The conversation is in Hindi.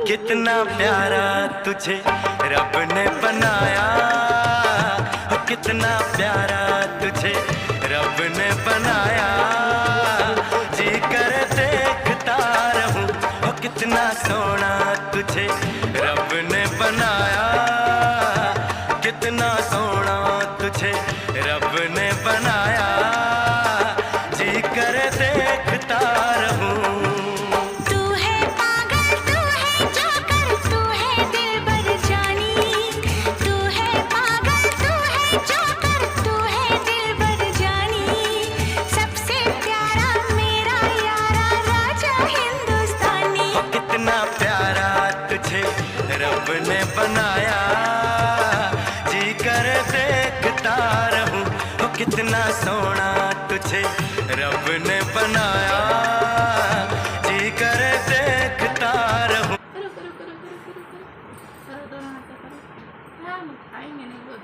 कितना प्यारा तुझे रब ने बनाया, हो कितना प्यारा तुझे रब ने बनाया। जी कर देखता रहूं, हो कितना सोना तुझे रब ने बनाया, कितना सोना तुझे रब ने बनाया। जी कर देखता रहूं। रब ने बनाया, जी कर देखता रहूं, हो कितना सोना तुझे रब ने बनाया। जी कर देखता रहूं। करो करो करो करो करो करो, दोनों हाथ से करो। हाँ, खाएंगे नहीं वो।